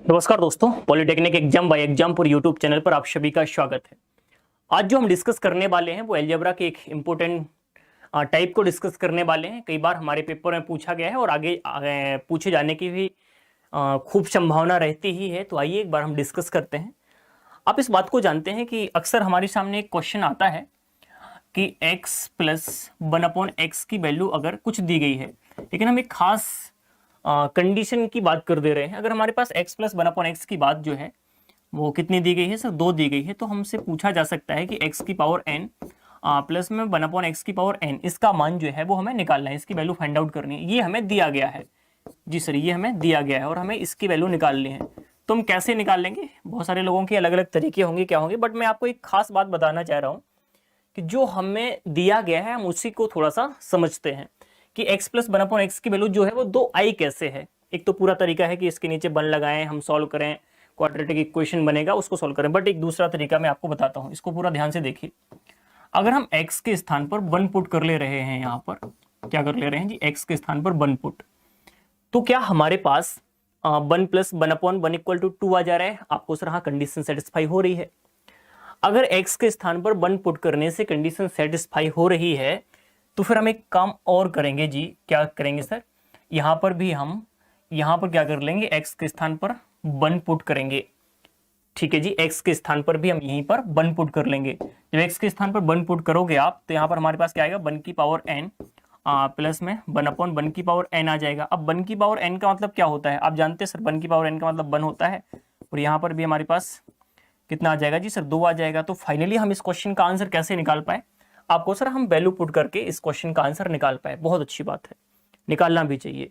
नमस्कार दोस्तों, polytechnic exam by Exampur YouTube channel पर आप सभी का स्वागत है। आज जो हम डिस्कस करने वाले हैं वो अलजेब्रा के एक इम्पोर्टेंट टाइप को डिस्कस करने वाले हैं। कई बार हमारे पेपर में पूछा गया है और आगे पूछे जाने की भी खूब संभावना रहती ही है। तो आइए एक बार हम डिस्कस करते हैं। आप इस बात को जानते हैं कि अक्सर हमारे सामने एक क्वेश्चन आता है कि x प्लस 1/x की वैल्यू अगर कुछ दी गई है, लेकिन हम एक खास कंडीशन की बात कर दे रहे हैं। अगर हमारे पास x प्लस 1/x की बात जो है वो कितनी दी गई है सर, 2 दी गई है, तो हमसे पूछा जा सकता है कि x की पावर n प्लस में 1/x की पावर n, इसका मान जो है वो हमें निकालना है, इसकी वैल्यू फाइंड आउट करनी है। ये हमें दिया गया है जी सर, ये हमें दिया गया है और हमें इसकी वैल्यू निकालनी है। तो हम कैसे निकाल लेंगे? बहुत सारे लोगों के अलग अलग तरीके होंगे, क्या होंगे, बट मैं आपको एक खास बात बताना चाह रहा हूँ कि जो हमें दिया गया है हम उसी को थोड़ा सा समझते हैं कि x प्लस 1/x की वैल्यू जो है वो 2i कैसे है। एक तो पूरा तरीका है कि इसके नीचे 1 लगाएं, हम सॉल्व करें, क्वाड्रेटिक इक्वेशन बनेगा, उसको सॉल्व करें। बट एक दूसरा तरीका मैं आपको बताता हूं, इसको पूरा ध्यान से देखिए। अगर हम x के स्थान पर 1 पुट कर ले रहे हैं, यहाँ पर क्या कर ले रहे हैं जी, x के स्थान पर 1 पुट, तो क्या हमारे पास 1 प्लस 1/1 इक्वल टू 2 आ जा रहा है? आपको सर हाँ, कंडीशन सेटिस्फाई हो रही है। अगर x के स्थान पर 1 पुट करने से कंडीशन सेटिस्फाई हो रही है तो फिर हम एक काम और करेंगे जी। क्या करेंगे सर? यहाँ पर भी हम यहाँ पर क्या कर लेंगे, x के स्थान पर 1 पुट करेंगे। ठीक है जी, x के स्थान पर भी हम यहीं पर 1 पुट कर लेंगे। जब x के स्थान पर 1 पुट करोगे आप तो यहाँ पर हमारे पास क्या आएगा, 1 की पावर n प्लस में 1/1 की पावर n आ जाएगा। अब 1 की पावर n का मतलब क्या होता है? आप जानते हैं सर, 1 की पावर n का मतलब 1 होता है। और यहाँ पर भी हमारे पास कितना आ जाएगा जी सर, 2 आ जाएगा। तो फाइनली हम इस क्वेश्चन का आंसर कैसे निकाल पाए? आपको सर हम वैल्यू पुट करके इस क्वेश्चन का आंसर निकाल पाए। बहुत अच्छी बात है, निकालना भी चाहिए।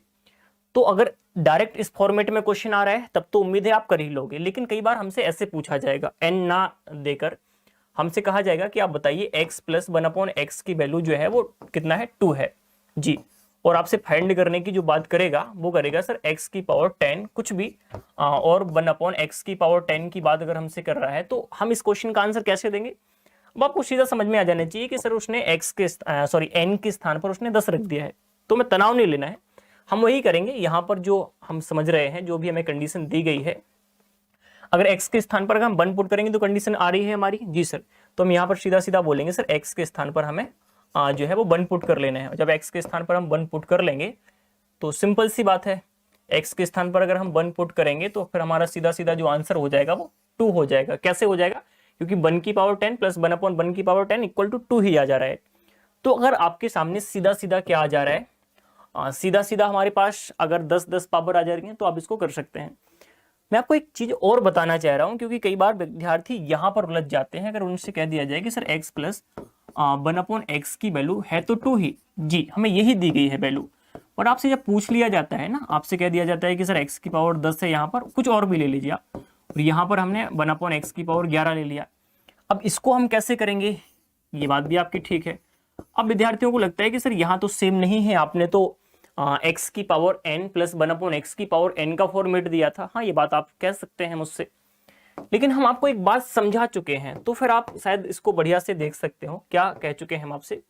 तो अगर डायरेक्ट इस फॉर्मेट में क्वेश्चन आ रहा है तब तो उम्मीद है आप कर ही लोगे, लेकिन कई बार हमसे ऐसे पूछा जाएगा, n ना देकर हमसे कहा जाएगा कि आप बताइए x प्लस 1/x की वैल्यू जो है वो कितना है, 2 है जी। और आपसे फाइंड करने की जो बात करेगा वो करेगा सर x की पावर 10 कुछ भी, और 1/x की पावर 10 की बात अगर हमसे कर रहा है तो हम इस क्वेश्चन का आंसर कैसे देंगे? अब आपको सीधा समझ में आ जाना चाहिए कि सर उसने n के स्थान पर उसने 10 रख दिया है, तो मैं तनाव नहीं लेना है। हम वही करेंगे यहाँ पर जो हम समझ रहे हैं, जो भी हमें कंडीशन दी गई है। अगर x के स्थान पर हम 1 पुट करेंगे तो कंडीशन आ रही है हमारी जी सर, तो हम यहाँ पर सीधा सीधा बोलेंगे सर x के स्थान पर हमें जो है वो 1 पुट कर लेना है। जब x के स्थान पर हम 1 पुट कर लेंगे तो सिंपल सी बात है, x के स्थान पर अगर हम 1 पुट करेंगे तो फिर हमारा सीधा सीधा जो आंसर हो जाएगा वो 2 हो जाएगा। कैसे हो जाएगा? क्योंकि 1 की पावर 10 प्लस 1/1 की पावर 10 इक्वल टू 2 ही आ जा रहा है। तो अगर आपके सामने सीधा सीधा क्या आ जा रहा है, सीधा सीधा हमारे पास अगर 10-10 पावर आ जा रही है तो आप इसको कर सकते हैं। मैं आपको एक चीज और बताना चाह रहा हूं, क्योंकि कई बार विद्यार्थी यहां पर उलझ जाते हैं। अगर उनसे कह दिया जाए कि सर x प्लस 1/x की वैल्यू है तो 2 ही जी, हमें यही दी गई है वैल्यू, और आपसे जब पूछ लिया जाता है ना, आपसे कह दिया जाता है कि सर x की पावर 10 है, यहाँ पर कुछ और भी ले लीजिए आप, और यहाँ पर हमने 1/x की पावर 11 ले लिया। अब इसको हम कैसे करेंगे? ये बात भी आपकी ठीक है। अब विद्यार्थियों को लगता है कि सर यहाँ तो सेम नहीं है, आपने तो x की पावर n प्लस 1/x की पावर n का फॉर्मेट दिया था। हाँ, ये बात आप कह सकते हैं मुझसे, लेकिन हम आपको एक बात समझा चुके हैं, तो फिर आप शायद इसको बढ़िया से देख सकते हो। क्या कह चुके हैं हम आपसे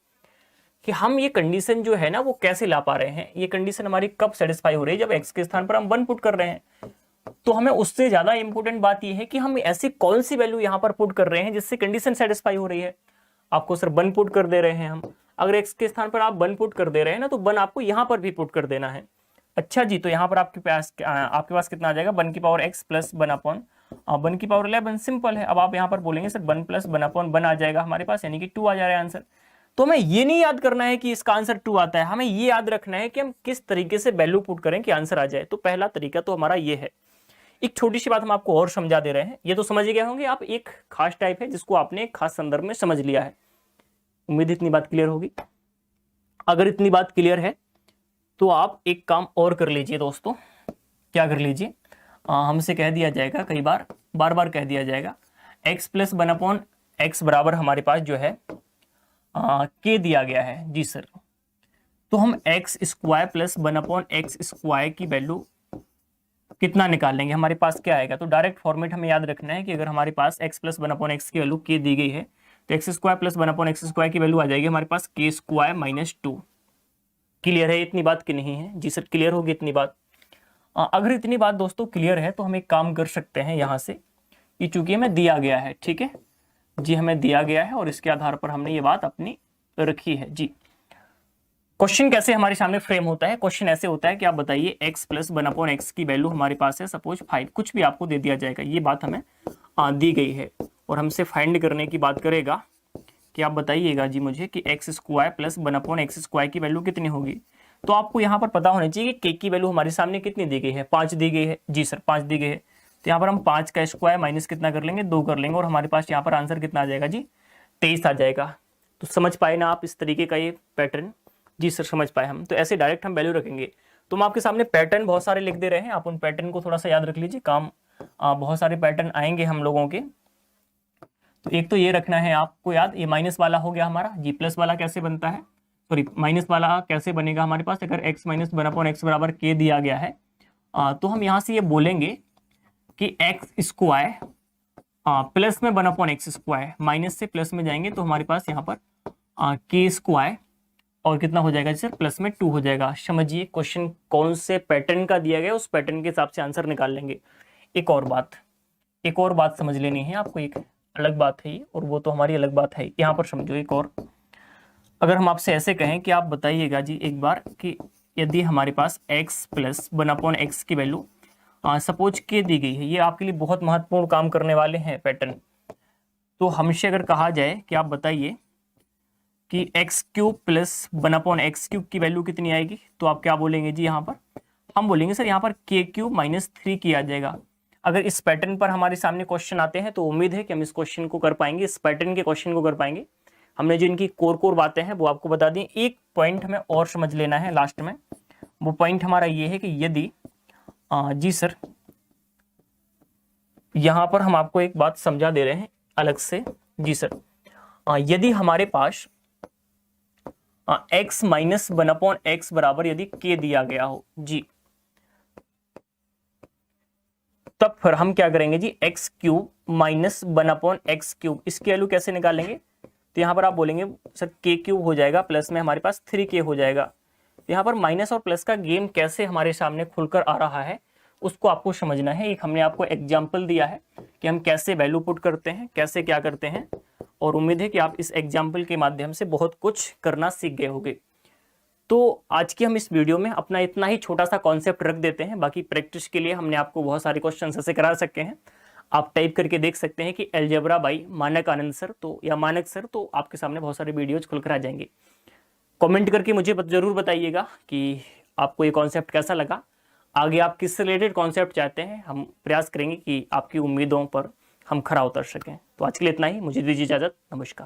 कि हम ये कंडीशन जो है ना वो कैसे ला पा रहे हैं। ये कंडीशन हमारी कब सेटिस्फाई हो रही है? जब x के स्थान पर हम 1 पुट कर रहे हैं। तो हमें उससे ज्यादा इंपॉर्टेंट बात यह है कि हम ऐसी कौन सी वैल्यू यहां पर पुट कर रहे हैं जिससे कंडीशन सेटिस्फाई हो रही है। आपको सर 1 पुट कर दे रहे हैं हम, अगर x के स्थान पर आप 1 पुट कर दे रहे हैं ना, तो 1 आपको यहां पर भी पुट कर देना है। अच्छा जी, तो यहाँ पर आपके पास कितना आ जाएगा, 1 की पावर x प्लस 1 की पावर 11। सिंपल है। अब आप यहाँ पर बोलेंगे सर 1 प्लस 1/1 आ जाएगा हमारे पास, यानी कि 2 आ जा रहा है आंसर। तो हमें ये नहीं याद करना है कि इसका आंसर 2 आता है, हमें ये याद रखना है कि हम किस तरीके से वैल्यू पुट करें कि आंसर आ जाए। तो पहला तरीका तो हमारा ये है। एक छोटी सी बात हम आपको और समझा दे रहे हैं, ये तो समझ गए होंगे आप, एक खास टाइप है जिसको आपने एक खास संदर्भ में समझ लिया है। उम्मीद इतनी बात क्लियर होगी। अगर इतनी बात क्लियर है तो आप एक काम और कर लीजिए दोस्तों। क्या कर लीजिए? हमसे कह दिया जाएगा, कई बार बार बार कह दिया जाएगा, x प्लस 1/x बराबर हमारे पास जो है k दिया गया है जी सर। तो हम x square plus 1/x square की वैल्यू कितना निकाल लेंगे? हमारे पास क्या आएगा? तो डायरेक्ट फॉर्मेट हमें याद रखना है कि अगर हमारे पास x प्लस 1/x की वैल्यू k दी गई है तो x square plus 1/x square की वैल्यू आ जाएगी हमारे पास k स्क्वायर माइनस 2। क्लियर है इतनी बात कि नहीं है? जी सर, क्लियर होगी इतनी बात। अगर इतनी बात दोस्तों क्लियर है तो हम एक काम कर सकते हैं यहाँ से, ये चूंकि हमें दिया गया है, ठीक है जी, हमें दिया गया है और इसके आधार पर हमने ये बात अपनी रखी है जी। क्वेश्चन कैसे हमारे सामने फ्रेम होता है? क्वेश्चन ऐसे होता है कि आप बताइए x प्लस 1/x की वैल्यू हमारे पास है सपोज 5, कुछ भी आपको दे दिया जाएगा, ये बात हमें दी गई है और हमसे फाइंड करने की बात करेगा कि आप बताइएगा जी मुझे कि x square plus 1/x square की वैल्यू कितनी होगी। तो आपको यहाँ पर पता होना चाहिए कि k की वैल्यू हमारे सामने कितनी दी गई है, 5 दी गई है जी सर, 5 दी गई है। तो यहाँ पर हम 5 का स्क्वायर माइनस कितना कर लेंगे, 2 कर लेंगे और हमारे पास यहाँ पर आंसर कितना आ जाएगा जी, 23 आ जाएगा। तो समझ पाए ना आप इस तरीके का ये पैटर्न? जी सर समझ पाए हम। तो ऐसे डायरेक्ट हम वैल्यू रखेंगे। तो हम आपके सामने पैटर्न बहुत सारे लिख दे रहे हैं, आप उन पैटर्न को थोड़ा सा याद रख लीजिए, काम बहुत सारे पैटर्न आएंगे हम लोगों के। तो एक तो ये रखना है आपको याद, ये माइनस वाला हो गया हमारा जी, प्लस वाला कैसे बनता है, सॉरी माइनस वाला कैसे बनेगा हमारे पास, अगर x माइनस 1/x बराबर k दिया गया है तो हम यहाँ से ये बोलेंगे कि x स्क्वायर प्लस में 1/x स्क्वायर, माइनस से प्लस में जाएंगे तो हमारे पास यहाँ पर k स्क्वायर और कितना हो जाएगा सर, प्लस में 2 हो जाएगा। समझिए क्वेश्चन कौन से पैटर्न का दिया गया, उस पैटर्न के हिसाब से आंसर निकाल लेंगे। एक और बात समझ लेनी है आपको, एक अलग बात है ये और वो तो हमारी अलग बात है, यहाँ पर समझो एक और। अगर हम आपसे ऐसे कहें कि आप बताइएगा जी एक बार कि यदि हमारे पास x प्लस 1/x की वैल्यू सपोज के दी गई है, ये आपके लिए बहुत महत्वपूर्ण काम करने वाले हैं पैटर्न। तो हमसे अगर कहा जाए कि आप बताइए कि x cube plus 1/x cube की वैल्यू कितनी आएगी, तो आप क्या बोलेंगे जी, यहाँ पर हम बोलेंगे सर यहाँ पर k क्यूब माइनस 3 किया जाएगा। अगर इस पैटर्न पर हमारे सामने क्वेश्चन आते हैं तो उम्मीद है कि हम इस क्वेश्चन को कर पाएंगे, इस पैटर्न के क्वेश्चन को कर पाएंगे। हमने जो इनकी कोर बातें हैं वो आपको बता दी। एक पॉइंट हमें और समझ लेना है लास्ट में, वो पॉइंट हमारा ये है कि यदि जी सर यहाँ पर हम आपको एक बात समझा दे रहे हैं अलग से जी सर, यदि हमारे पास x माइनस 1/x बराबर यदि k दिया गया हो जी, तब फिर हम क्या करेंगे जी, x cube minus 1/x cube, इसकी वैल्यू कैसे निकालेंगे? तो यहाँ पर आप बोलेंगे सर k क्यूब हो जाएगा प्लस में हमारे पास 3k हो जाएगा। तो यहाँ पर माइनस और प्लस का गेम कैसे हमारे सामने खुलकर आ रहा है उसको आपको समझना है। एक हमने आपको एग्जाम्पल दिया है कि हम कैसे वैल्यू पुट करते हैं, कैसे क्या करते हैं, और उम्मीद है कि आप इस एग्जाम्पल के माध्यम से बहुत कुछ करना सीख गए होंगे। तो आज की हम इस वीडियो में अपना इतना ही छोटा सा कॉन्सेप्ट रख देते हैं, बाकी प्रैक्टिस के लिए हमने आपको बहुत सारे क्वेश्चन ऐसे करा सकते हैं। आप टाइप करके देख सकते हैं कि अलजेब्रा बाय मानक आनंद सर, तो या मानक सर, तो आपके सामने बहुत सारे वीडियोज खुलकर आ जाएंगे। कमेंट करके मुझे जरूर बताइएगा कि आपको ये कॉन्सेप्ट कैसा लगा, आगे आप किस रिलेटेड कॉन्सेप्ट चाहते हैं, हम प्रयास करेंगे कि आपकी उम्मीदों पर हम खरा उतर सकें। तो आज के लिए इतना ही, मुझे दीजिए इजाजत, नमस्कार।